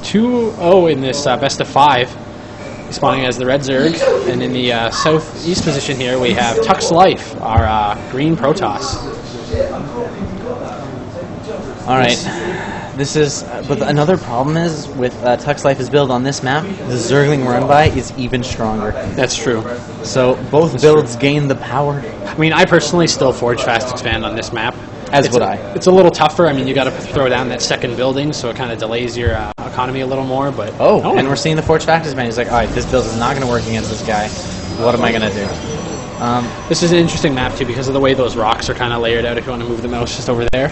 2-0 in this best of 5, spawning as the Red Zerg. And in the southeast position here, we have Tux Life, our green Protoss. All right. This is, but another problem is with Tux Life's build on this map, the Zergling run-by is even stronger. That's true. So both builds gain the power. I mean, I personally still Forge Fast Expand on this map. As would I. It's a little tougher. I mean, you got to throw down that second building, so it kind of delays your economy a little more. But and we're seeing the Forge Fast Expand. He's like, all right, this build is not going to work against this guy. What am I going to do? This is an interesting map too because of the way those rocks are kind of layered out. If you want to move the mouse just over there.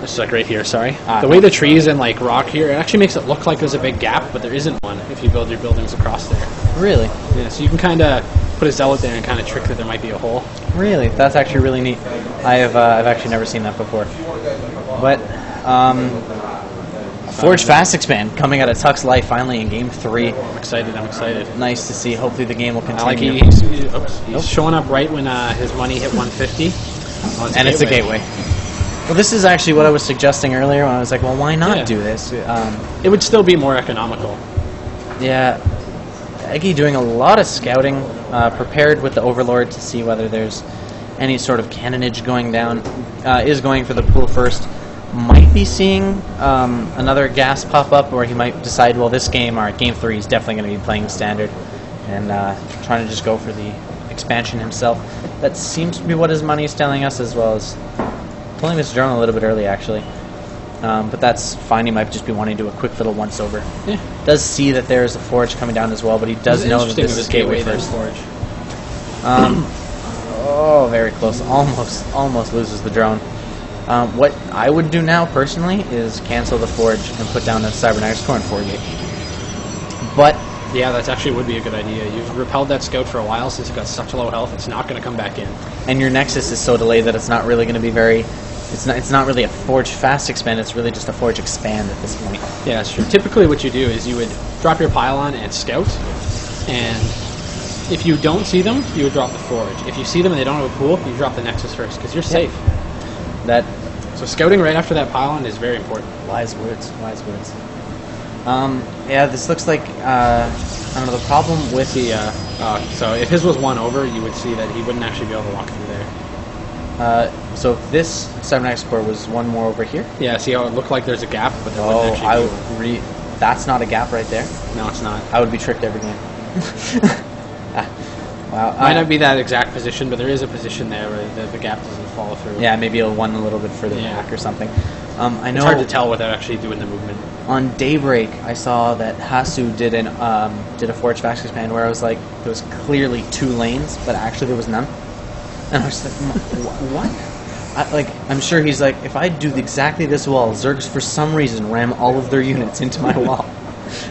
It's like right here, sorry. The way the trees and like rock here, it actually makes it look like there's a big gap, but there isn't one if you build your buildings across there. Really? Yeah, so you can kind of put a zealot there and kind of trick that there might be a hole. Really? That's actually really neat. I've actually never seen that before. But, Forge Fast Expand coming out of Tux Life finally in Game 3. I'm excited, I'm excited. Nice to see. Hopefully the game will continue. I like he's showing up right when his money hit 150. And it's a gateway. Well, this is actually what I was suggesting earlier when I was like, well, why not do this? It would still be more economical. Yeah. Eggy doing a lot of scouting, prepared with the Overlord to see whether there's any sort of cannonage going down. Is going for the pool first. Might be seeing another gas pop up, or he might decide, well, this game, or Game 3, is definitely going to be playing standard, and trying to just go for the expansion himself. That seems to be what his money is telling us, as well as pulling this drone a little bit early, actually. But that's fine. He might just be wanting to do a quick little once-over. Yeah. Does see that there is a Forge coming down as well, but he does know that this is gateway first. Forge. Oh, very close. Almost loses the drone. What I would do now, personally, is cancel the Forge and put down a Cybernetics core and forgate. But yeah, that actually would be a good idea. You've repelled that scout for a while since you've got such low health. It's not going to come back in. And your Nexus is so delayed that it's not really going to be very... It's not really a Forge Fast Expand, it's really just a Forge Expand at this point. Yeah, that's true. Typically what you do is you would drop your pylon and scout, and if you don't see them, you would drop the Forge. If you see them and they don't have a pool, you drop the Nexus first, because you're safe. So scouting right after that pylon is very important. Wise words, wise words. Yeah, this looks like, I don't know, the problem with the... so if his was one over, you would see that he wouldn't actually be able to walk through there. So if this Cybernetics core was one more over here... Yeah, see how it looked like there's a gap, but there wouldn't actually be that's not a gap right there? No, it's not. I would be tricked every game. Wow. Might not be that exact position, but there is a position there where the gap doesn't follow through. Yeah, maybe it'll one a little bit further back or something. I know it's hard to tell without actually doing the movement. On Daybreak, I saw that Hasu did a Forge Fast Expand where I was like, there was clearly 2 lanes, but actually there was none. And I was like, what? I'm sure he's like, if I do exactly this wall, Zergs for some reason ram all of their units into my wall.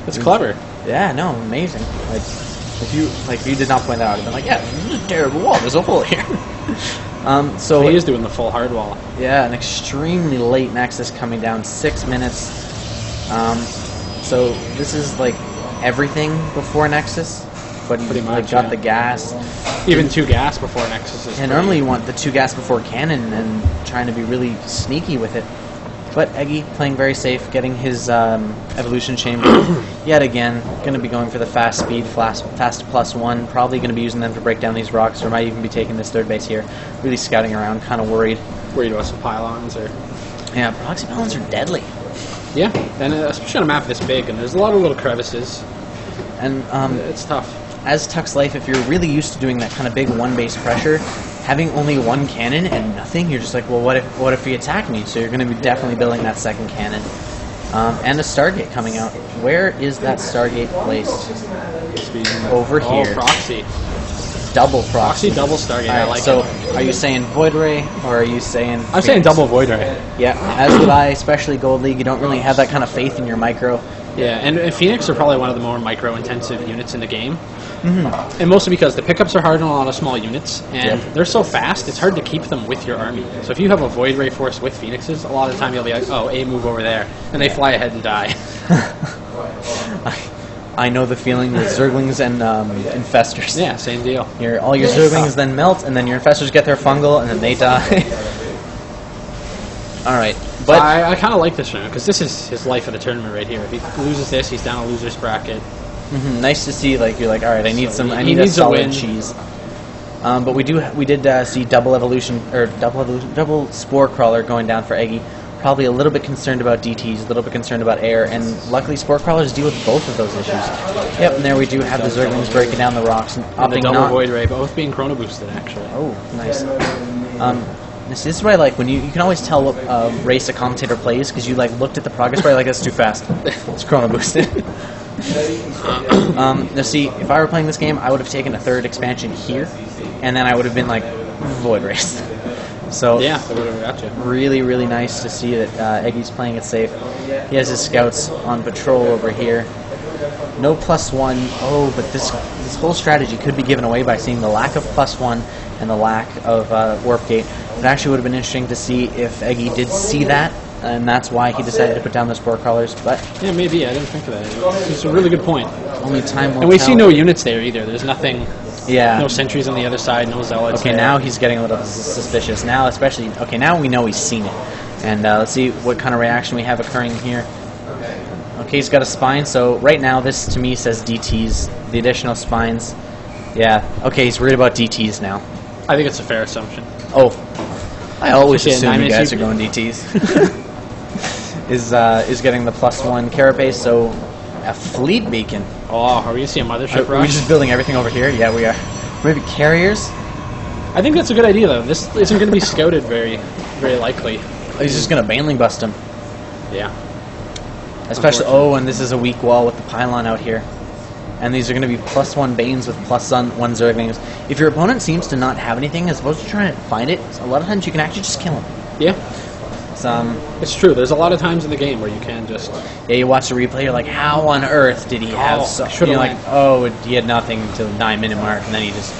That's clever. Yeah, no, amazing. If you did not point that out, I'd been like, yeah, this is a terrible wall. There's a hole here. So he is doing the full hard wall. Yeah, an extremely late Nexus coming down, 6 minutes. So this is like everything before Nexus, but he got the gas. Even 2 gas before Nexus is. And normally you want the 2 gas before cannon and trying to be really sneaky with it. But Eggy playing very safe, getting his evolution chamber yet again. Going to be going for the fast speed, fast +1. Probably going to be using them to break down these rocks, or might even be taking this 3rd base here. Really scouting around, kind of worried. Worried about some pylons or. Yeah, proxy pylons are deadly. Yeah, and especially on a map this big, and there's a lot of little crevices. And it's tough. As Tux Life, if you're really used to doing that kind of big 1-base pressure, having only 1 cannon and nothing, you're just like, well, what if he attack me? So you're going to be definitely building that 2nd cannon. And a Stargate coming out. Where is that Stargate placed? Over here. Oh, proxy. Double proxy. Double Stargate. Right, I like so it. Are you saying Void Ray, or are you saying... I'm saying double Void Ray. Yeah, as would I, especially Gold League. You don't really have that kind of faith in your micro. Yeah, and Phoenix are probably one of the more micro-intensive units in the game. Mm-hmm. And mostly because the pickups are hard on a lot of small units, and they're so fast, it's hard to keep them with your army. So if you have a Void Ray force with Phoenixes, a lot of the time you'll be like, oh, A, move over there, and they fly ahead and die. I know the feeling with Zerglings and Infestors. Yeah, same deal. All your Zerglings then melt, and then your Infestors get their fungal, and then they die. Alright, But I kind of like this round because this is his life of the tournament right here. If he loses this, he's down a loser's bracket. nice to see. Like you're like, all right, I need So some. I he need a needs a solid win. cheese. But we did see double spore crawler going down for Eggy. Probably a little bit concerned about DTs, a little bit concerned about air, and luckily spore crawlers deal with both of those issues. Yep, and there we do have the Zerglings breaking down the rocks and And the opting double not. Void Ray, both being chrono boosted actually. Oh, nice. This is what I like when you can always tell what race a commentator plays because you like looked at the progress bar like that's too fast. It's chrono boosted. Now see, if I were playing this game, I would have taken a third expansion here, and then I would have been like Void Race. So Yeah, that would have got you. really, really nice to see that Eggy's playing it safe. He has his scouts on patrol over here. No +1. Oh, but this whole strategy could be given away by seeing the lack of +1 and the lack of Warp Gate. It actually would have been interesting to see if Eggy did see that, and that's why he decided to put down the Spore Crawlers. But Yeah, maybe. I didn't think of that. It's a really good point. only time will And we tell. see no units there either. There's nothing. Yeah. No sentries on the other side. No zealots. Okay, there. now he's getting a little suspicious. Now, especially, okay, now we know he's seen it. And let's see what kind of reaction we have occurring here. Okay, he's got a spine, so right now this to me says DTs, the additional spines. Yeah, okay, he's worried about DTs now. I think it's a fair assumption. Oh, I always Yeah, assume you Nyman guys are Super- going DTs. is getting the +1 carapace, so a fleet beacon. Oh, are we gonna see a mothership Are we rush? just building everything over here? Yeah, we are. Maybe carriers? I think that's a good idea though. This isn't going to be scouted very likely. He's just going to Baneling bust him. Yeah. Especially, oh, and this is a weak wall with the pylon out here. And these are going to be +1 Banes with +1 Zerglings. If your opponent seems to not have anything, as opposed to trying to find it, a lot of times you can actually just kill him. Yeah. It's, It's true. There's a lot of times in the game where you can just. yeah, you watch the replay, you're like, how on earth did he have Oh, so... should've You're like, went. oh, he had nothing till the 9-minute mark, and then he just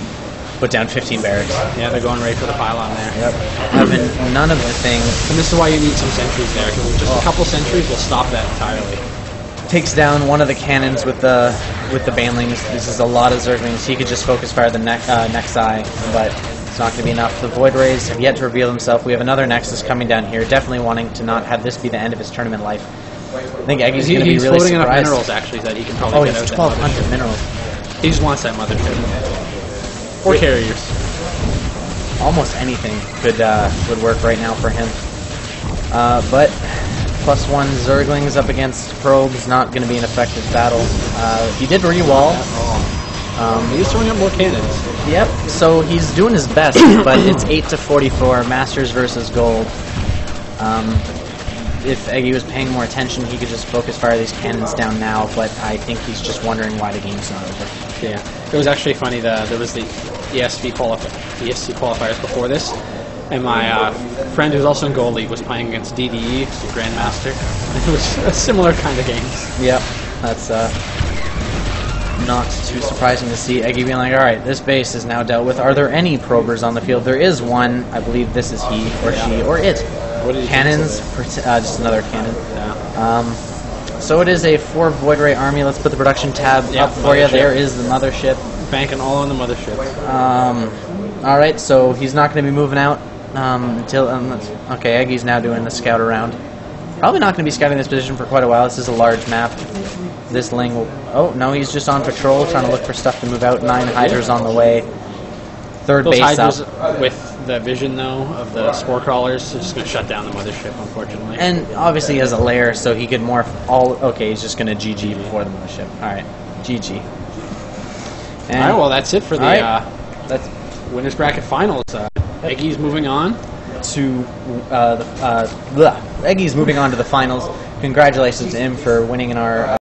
put down 15 barracks. Yeah, they're going right for the pylon there. Yep. Having none of the things. And this is why you need some sentries there, because just a couple sentries will stop that entirely. Takes down one of the cannons with the Banelings. This is a lot of Zerglings. He could just focus fire the Nexi, but it's not going to be enough. The Void Rays have yet to reveal himself. We have another Nexus coming down here, definitely wanting to not have this be the end of his tournament life. I think Eggy's going to be He's really floating enough surprised. minerals actually that he can probably Oh, get he's out 1,200 that minerals. mothership. He just wants that mothership. Or carriers. Almost anything would work right now for him. But +1 Zerglings up against Probes, not going to be an effective battle. He did re-wall. He's throwing up more cannons. Yep, so he's doing his best, but it's 8-44, Masters versus Gold. If Eggy was paying more attention, he could just focus fire these cannons down now, but I think he's just wondering why the game's not over. Yeah. It was actually funny, there was the ESC qualifiers before this, and my friend who's also in Gold League was playing against DDE, the Grandmaster. It was a similar kind of games. Yep, that's not too surprising to see Eggy being like, alright, this base is now dealt with. Are there any probers on the field? There is one. I believe this is he, or she, or it. What did you Cannons, just another cannon. Yeah. So it is a 4 Void Ray army. Let's put the production tab Yeah, up for you. mothership. There is the mothership. Banking all on the mothership. Alright, so he's not going to be moving out until... okay, Eggy's now doing the scout around. Probably not going to be scouting this position for quite a while. This is a large map. This Ling will... Oh, no, he's just on patrol, trying to look for stuff to move out. 9 Hydras on the way. Third Those base Hydras up. with the vision, though, of the Spore Crawlers, are just going to shut down the mothership, unfortunately. And obviously he has a lair, so he could morph all... Okay, he's just going to GG before the mothership. Alright, GG. And Alright, well, that's it for the that's Winners Bracket Finals. Eggy's moving on. to Eggy's moving on to the finals. Congratulations to him for winning in our